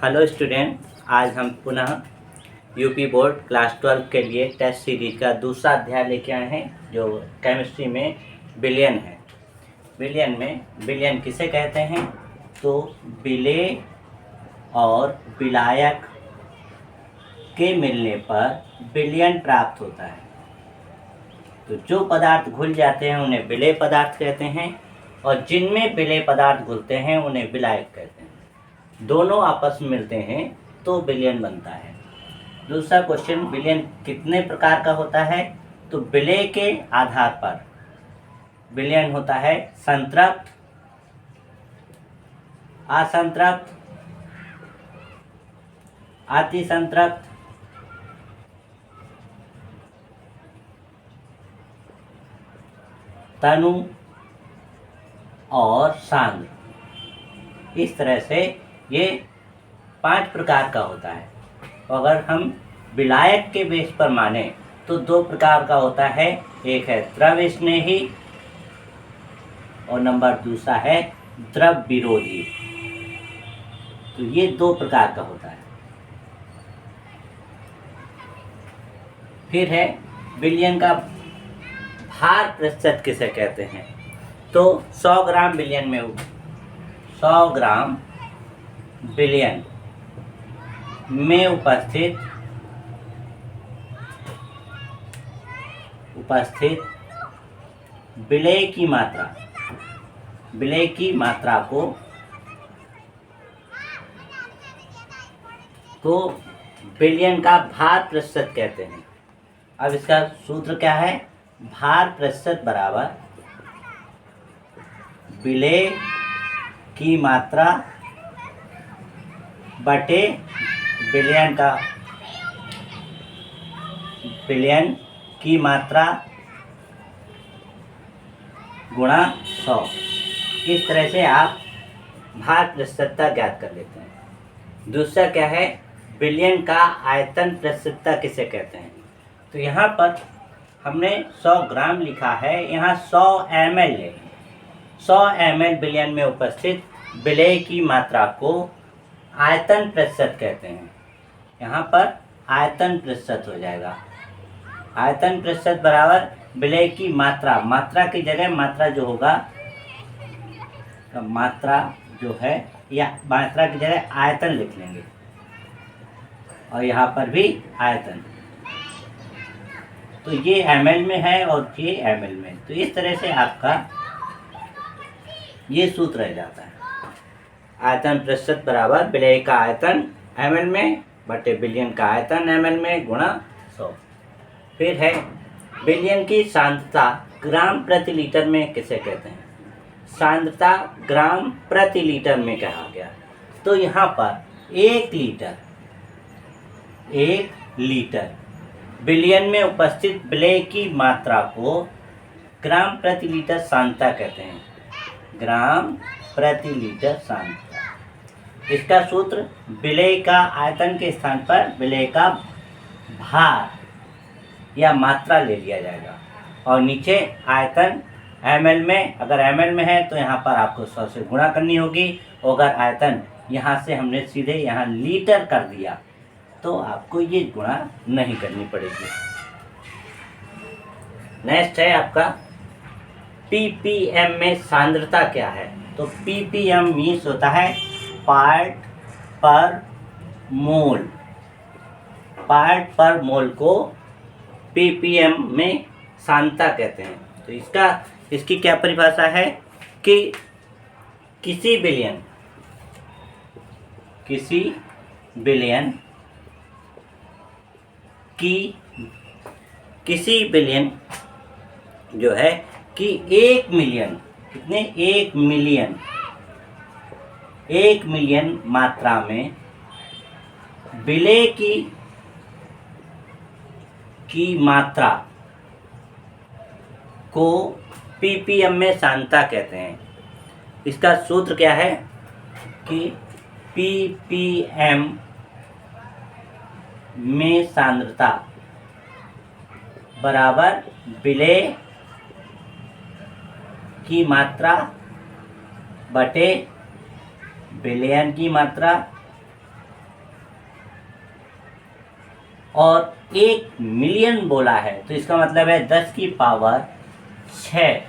Hello student, आज हम पुनः यूपी बोर्ड क्लास 12 के लिए टेस्ट सीरीज का दूसरा अध्याय लेके आए हैं जो केमिस्ट्री में बिलियन है। बिलियन किसे कहते हैं? तो विलेय और विलायक के मिलने पर बिलियन प्राप्त होता है। तो जो पदार्थ घुल जाते हैं उन्हें विलेय पदार्थ कहते हैं और जिनमें विलेय पदार्थ घुलते हैं उन्हें विलायक कहते हैं। दोनों आपस में मिलते हैं तो बिलियन बनता है। दूसरा क्वेश्चन, बिलियन कितने प्रकार का होता है? तो विलेय के आधार पर बिलियन होता है संतृप्त, असंतृप्त, अतिसंतृप्त, तनु और सांद्र। इस तरह से ये 5 प्रकार का होता है। अगर हम विलायक के बेस पर माने तो 2 प्रकार का होता है, एक है द्रव स्नेही और नंबर दूसरा है द्रव विरोधी। तो ये 2 प्रकार का होता है। फिर है बिलियन का भार प्रतिशत किसे कहते हैं? तो 100 ग्राम बिलियन में 100 ग्राम बिलियन में उपस्थित विलेय की मात्रा को बिलियन का भार प्रतिशत कहते हैं। अब इसका सूत्र क्या है? भार प्रतिशत बराबर विलेय की मात्रा बटे बिलियन की मात्रा गुणा 100। इस तरह से आप भार प्रतिशतता ज्ञात कर लेते हैं। दूसरा क्या है? बिलियन का आयतन प्रतिशतता किसे कहते हैं? तो यहाँ पर हमने 100 ग्राम लिखा है, यहाँ 100 ml है। 100 ml बिलियन में उपस्थित विलेय की मात्रा को आयतन प्रतिशत कहते हैं। यहाँ पर आयतन प्रतिशत हो जाएगा। आयतन प्रतिशत बराबर विलेय की मात्रा की जगह मात्रा जो होगा, मात्रा जो है या मात्रा की जगह आयतन लिख लेंगे और यहाँ पर भी आयतन। तो ये ml में है और ये ml में। तो इस तरह से आपका ये सूत्र रह जाता है। आयतन प्रतिशत बराबर विलेय का आयतन ml में बटे बिलियन का आयतन ml में गुणा 100। फिर है बिलियन की सांद्रता ग्राम प्रति लीटर में किसे कहते हैं? सांद्रता ग्राम प्रति लीटर में कहा गया। तो यहाँ पर 1 लीटर बिलियन में उपस्थित विलेय की मात्रा को ग्राम प्रति लीटर सांद्रता कहते हैं। ग्राम प्रति लीटर सांद्रता। इसका सूत्र विलेय का आयतन के स्थान पर विलेय का भार या मात्रा ले लिया जाएगा और नीचे आयतन ml में, अगर ml में है तो यहाँ पर आपको 100 से गुणा करनी होगी। अगर आयतन यहाँ से हमने सीधे यहाँ लीटर कर दिया तो आपको ये गुणा नहीं करनी पड़ेगी। नेक्स्ट है आपका ppm में सांद्रता क्या है? तो ppm मीन्स होता है पार्ट पर मोल को ppm में सांद्रता कहते हैं। तो इसकी क्या परिभाषा है कि किसी बिलियन जो है कि 1 मिलियन, कितने? 1 मिलियन मात्रा में विलेय की मात्रा को ppm में सांद्रता कहते हैं। इसका सूत्र क्या है कि ppm में सांद्रता बराबर विलेय की मात्रा बटे विलयन की मात्रा और 1 मिलियन बोला है तो इसका मतलब है 10⁶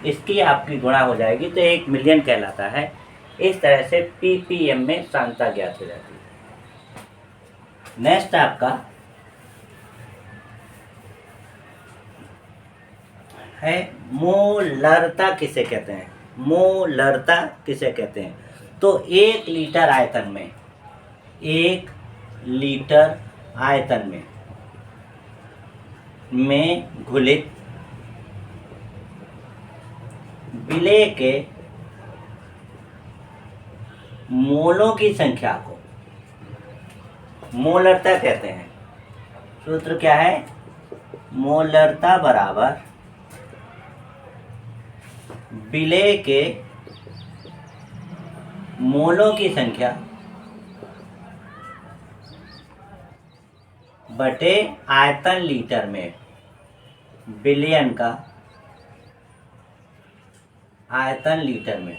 इसकी आपकी गुणा हो जाएगी तो 1 मिलियन कहलाता है। इस तरह से ppm में सांद्रता ज्ञात हो जाती है। नेक्स्ट आपका है मोलरता किसे कहते हैं। मोलरता किसे कहते हैं तो 1 लीटर आयतन में 1 लीटर आयतन में घुलित विलेय के मोलों की संख्या को मोलरता कहते हैं। सूत्र क्या है, मोलरता बराबर विलेय के मोलों की संख्या बटे आयतन लीटर में। बिलियन का आयतन लीटर में।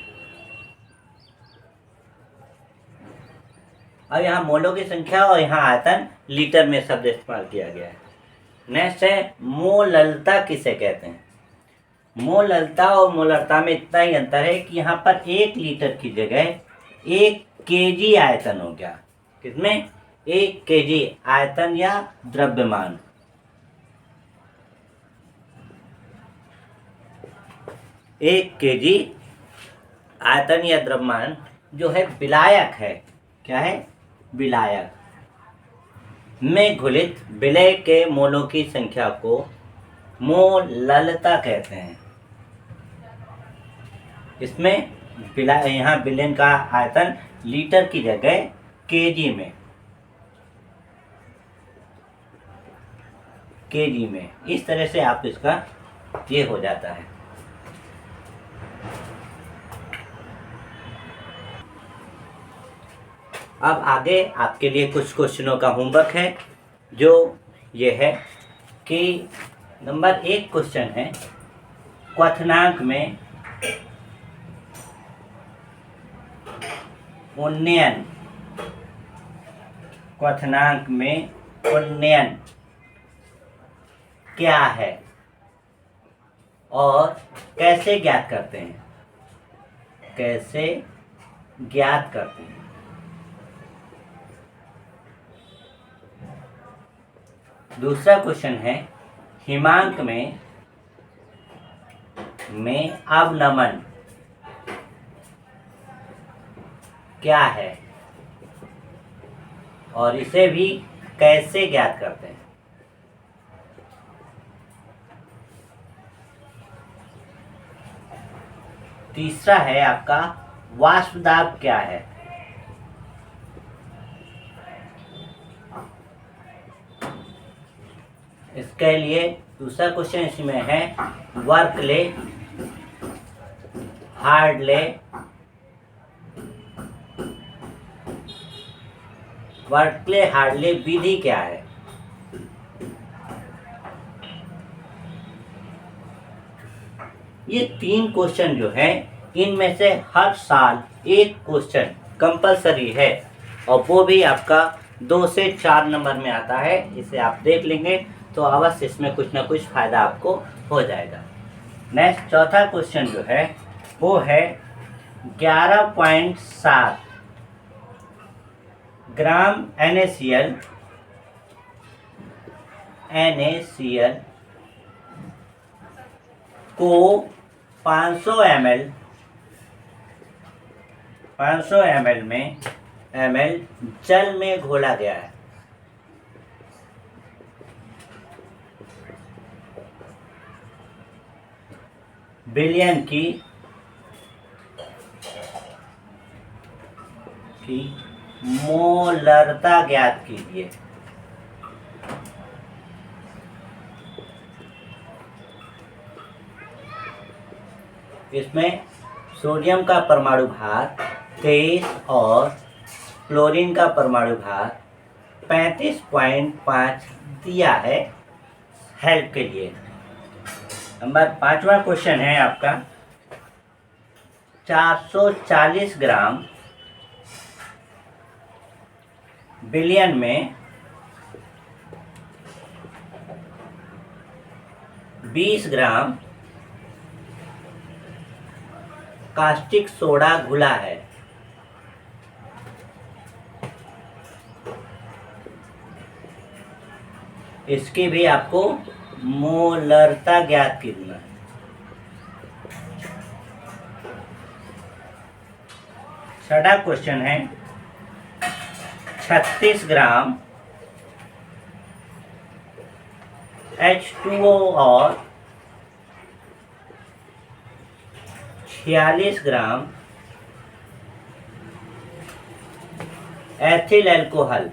अब यहाँ मोलों की संख्या और यहाँ आयतन लीटर में शब्द इस्तेमाल किया गया है। नेक्स्ट है मोललता किसे कहते हैं। मोललता और मोलरता में इतना ही अंतर है कि यहाँ पर 1 लीटर की जगह 1 kg आयतन हो गया। किसमें 1 kg आयतन या द्रव्यमान। 1 kg आयतन या द्रव्यमान जो है विलायक है। क्या है, विलायक में घुलित विलेय के मोलों की संख्या को मोललता कहते हैं। इसमें यहाँ बिलियन का आयतन लीटर की जगह केजी में इस तरह से आप इसका ये हो जाता है। अब आगे आपके लिए कुछ क्वेश्चनों का होमवर्क है जो ये है कि नंबर 1 क्वेश्चन है क्वथनांक में उन्नयन। क्वथनांक में उन्नयन क्या है और कैसे ज्ञात करते हैं। कैसे ज्ञात करते हैं। दूसरा क्वेश्चन है हिमांक में अवनमन क्या है और इसे भी कैसे ज्ञात करते हैं। तीसरा है आपका वाष्प दाब क्या है। इसके लिए दूसरा क्वेश्चन इसमें है वर्कले हार्डले वर्कले हार्डले विधि क्या है। ये 3 क्वेश्चन जो है इनमें से हर साल एक क्वेश्चन कंपलसरी है और वो भी आपका 2 से 4 नंबर में आता है। इसे आप देख लेंगे तो अवश्य इसमें कुछ ना कुछ फायदा आपको हो जाएगा। नेक्स्ट चौथा क्वेश्चन जो है वो है 11.7 ग्राम NaCl को 500 ml में जल में घोला गया है। विलयन की मोलरता ज्ञात कीजिए। इसमें सोडियम का परमाणु भार 23 और क्लोरीन का परमाणु भार 35.5 दिया है हेल्प के लिए। नंबर 5वां क्वेश्चन है आपका 440 ग्राम विलयन में 20 ग्राम कास्टिक सोडा घुला है। इसकी भी आपको मोलरता ज्ञात करना है। छठा क्वेश्चन है 36 ग्राम H2O और 46 ग्राम एथिल अल्कोहल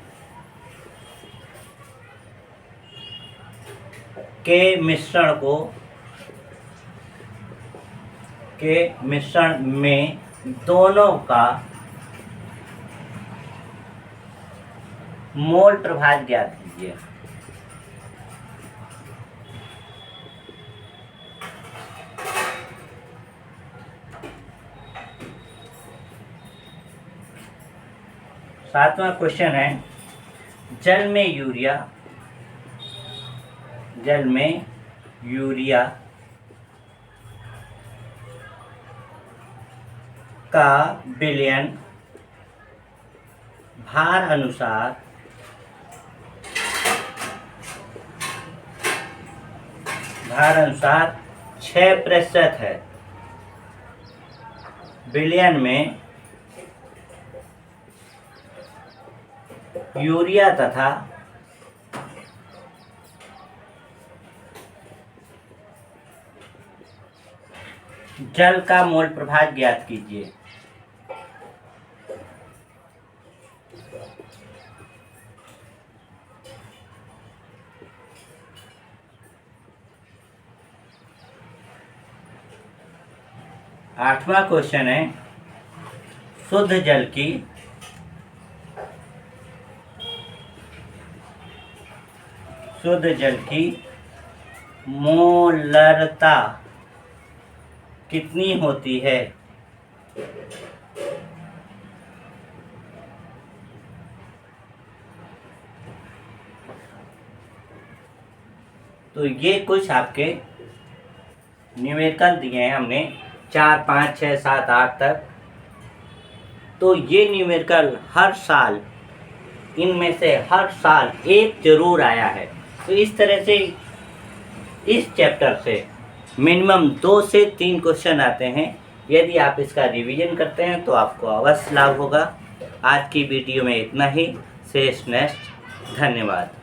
के मिश्रण में दोनों का मोल प्रभाव ज्ञात कीजिए। सातवां क्वेश्चन है जल में यूरिया का विलयन भार अनुसार 6% है। विलयन में यूरिया तथा जल का मोल प्रभाव ज्ञात कीजिए। आठवां क्वेश्चन है शुद्ध जल की मोलरता कितनी होती है? तो ये कुछ आपके न्यूमेरिकल दिए हैं हमने 4, 5, 6, 7, 8 तक। तो ये न्यूमेरिकल हर साल, इनमें से हर साल एक जरूर आया है। तो इस तरह से इस चैप्टर से मिनिमम 2 से 3 क्वेश्चन आते हैं। यदि आप इसका रिवीजन करते हैं तो आपको अवश्य लाभ होगा। आज की वीडियो में इतना ही। शेष नेक्स्ट। धन्यवाद।